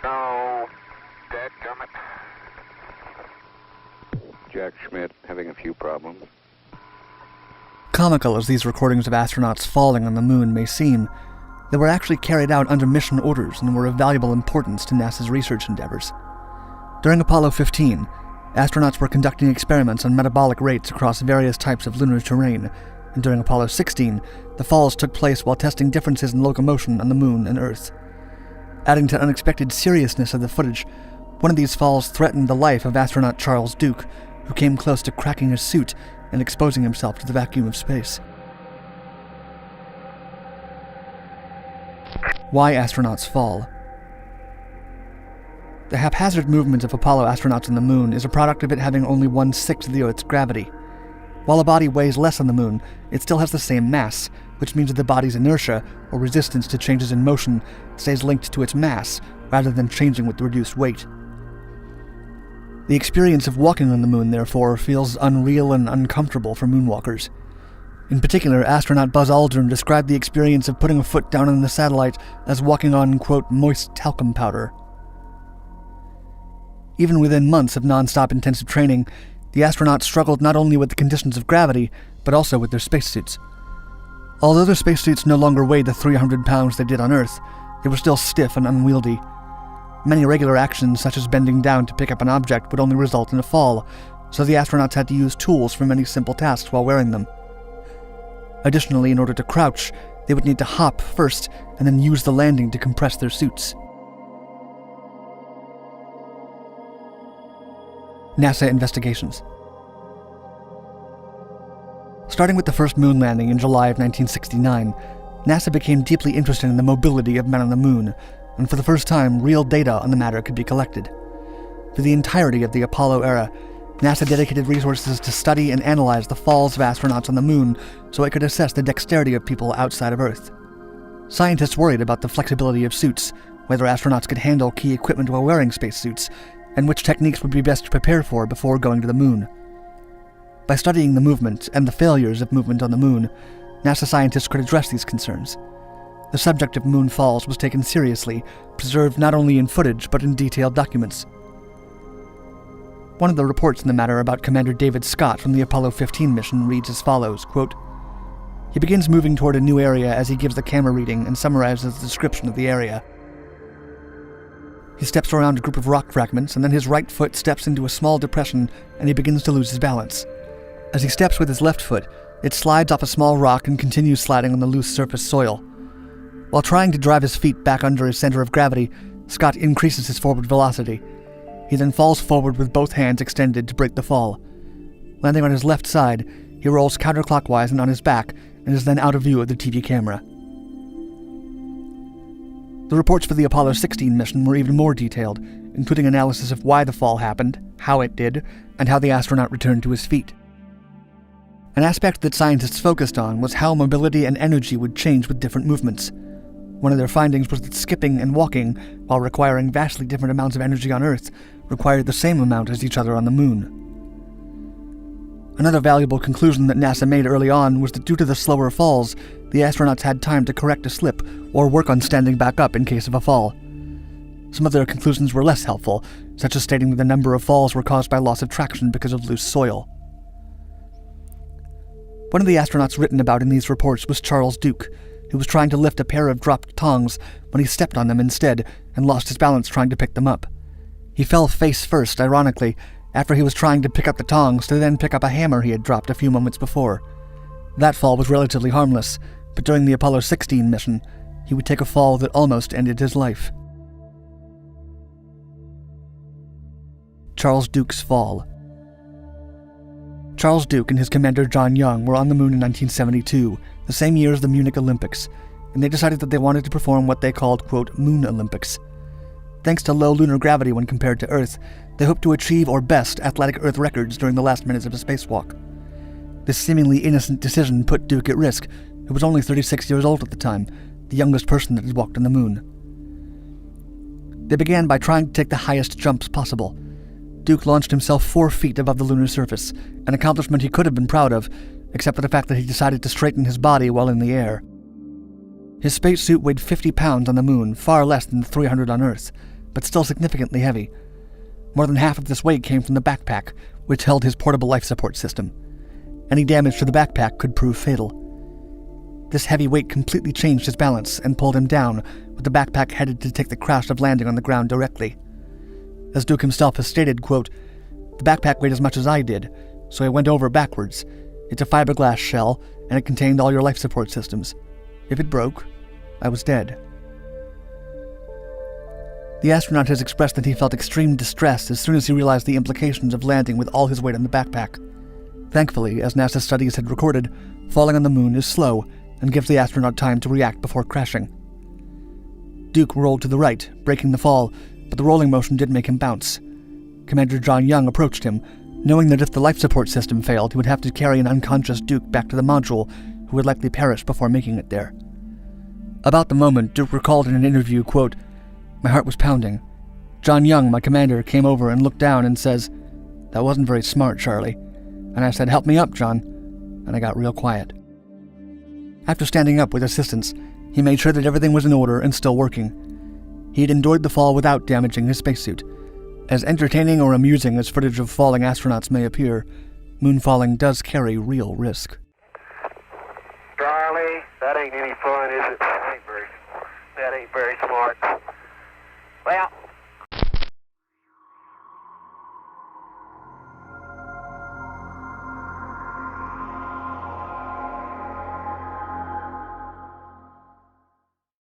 No. Dadgummit. Jack Schmidt, having a few problems. Comical as these recordings of astronauts falling on the moon may seem, they were actually carried out under mission orders and were of valuable importance to NASA's research endeavors. During Apollo 15, astronauts were conducting experiments on metabolic rates across various types of lunar terrain, and during Apollo 16, the falls took place while testing differences in locomotion on the moon and Earth. Adding to the unexpected seriousness of the footage, one of these falls threatened the life of astronaut Charles Duke, who came close to cracking his suit and exposing himself to the vacuum of space. Why astronauts fall. The haphazard movement of Apollo astronauts on the moon is a product of it having only 1/6 of the Earth's gravity. While a body weighs less on the moon, it still has the same mass, which means that the body's inertia, or resistance to changes in motion, stays linked to its mass, rather than changing with the reduced weight. The experience of walking on the moon, therefore, feels unreal and uncomfortable for moonwalkers. In particular, astronaut Buzz Aldrin described the experience of putting a foot down on the satellite as walking on, quote, moist talcum powder. Even within months of non-stop intensive training, the astronauts struggled not only with the conditions of gravity, but also with their spacesuits. Although their spacesuits no longer weighed the 300 pounds they did on Earth, they were still stiff and unwieldy. Many regular actions, such as bending down to pick up an object, would only result in a fall, so the astronauts had to use tools for many simple tasks while wearing them. Additionally, in order to crouch, they would need to hop first and then use the landing to compress their suits. NASA investigations. Starting with the first moon landing in July of 1969, NASA became deeply interested in the mobility of men on the moon, and for the first time, real data on the matter could be collected. For the entirety of the Apollo era, NASA dedicated resources to study and analyze the falls of astronauts on the moon so it could assess the dexterity of people outside of Earth. Scientists worried about the flexibility of suits, whether astronauts could handle key equipment while wearing spacesuits, and which techniques would be best to prepare for before going to the moon. By studying the movement and the failures of movement on the moon, NASA scientists could address these concerns. The subject of moon falls was taken seriously, preserved not only in footage but in detailed documents. One of the reports in the matter about Commander David Scott from the Apollo 15 mission reads as follows, quote, "He begins moving toward a new area as he gives the camera reading and summarizes the description of the area. He steps around a group of rock fragments, and then his right foot steps into a small depression and he begins to lose his balance. As he steps with his left foot, it slides off a small rock and continues sliding on the loose surface soil. While trying to drive his feet back under his center of gravity, Scott increases his forward velocity. He then falls forward with both hands extended to break the fall. Landing on his left side, he rolls counterclockwise and on his back, and is then out of view of the TV camera." The reports for the Apollo 16 mission were even more detailed, including analysis of why the fall happened, how it did, and how the astronaut returned to his feet. An aspect that scientists focused on was how mobility and energy would change with different movements. One of their findings was that skipping and walking, while requiring vastly different amounts of energy on Earth, required the same amount as each other on the moon. Another valuable conclusion that NASA made early on was that due to the slower falls, the astronauts had time to correct a slip or work on standing back up in case of a fall. Some of their conclusions were less helpful, such as stating that the number of falls were caused by loss of traction because of loose soil. One of the astronauts written about in these reports was Charles Duke, who was trying to lift a pair of dropped tongs when he stepped on them instead and lost his balance trying to pick them up. He fell face first, ironically, after he was trying to pick up the tongs to then pick up a hammer he had dropped a few moments before. That fall was relatively harmless, but during the Apollo 16 mission, he would take a fall that almost ended his life. Charles Duke's fall. Charles Duke and his commander John Young were on the moon in 1972, the same year as the Munich Olympics, and they decided that they wanted to perform what they called, quote, Moon Olympics. Thanks to low lunar gravity when compared to Earth, they hoped to achieve or best athletic Earth records during the last minutes of a spacewalk. This seemingly innocent decision put Duke at risk, who was only 36 years old at the time, the youngest person that had walked on the moon. They began by trying to take the highest jumps possible. Duke launched himself 4 feet above the lunar surface, an accomplishment he could have been proud of, except for the fact that he decided to straighten his body while in the air. His spacesuit weighed 50 pounds on the moon, far less than the 300 on Earth, but still significantly heavy. More than half of this weight came from the backpack, which held his portable life support system. Any damage to the backpack could prove fatal. This heavy weight completely changed his balance and pulled him down, with the backpack headed to take the crash of landing on the ground directly. As Duke himself has stated, quote, "The backpack weighed as much as I did, so I went over backwards. It's a fiberglass shell, and it contained all your life support systems. If it broke, I was dead." The astronaut has expressed that he felt extreme distress as soon as he realized the implications of landing with all his weight on the backpack. Thankfully, as NASA studies had recorded, falling on the moon is slow and gives the astronaut time to react before crashing. Duke rolled to the right, breaking the fall, but the rolling motion did make him bounce. Commander John Young approached him, knowing that if the life support system failed, he would have to carry an unconscious Duke back to the module, who would likely perish before making it there. About the moment, Duke recalled in an interview, quote, "My heart was pounding. John Young, my commander, came over and looked down and says, 'That wasn't very smart, Charlie.' And I said, 'Help me up, John.' And I got real quiet." After standing up with assistance, he made sure that everything was in order and still working. He had endured the fall without damaging his spacesuit. As entertaining or amusing as footage of falling astronauts may appear, moonfalling does carry real risk. Charlie, that ain't any fun, is it? That ain't very smart. Well,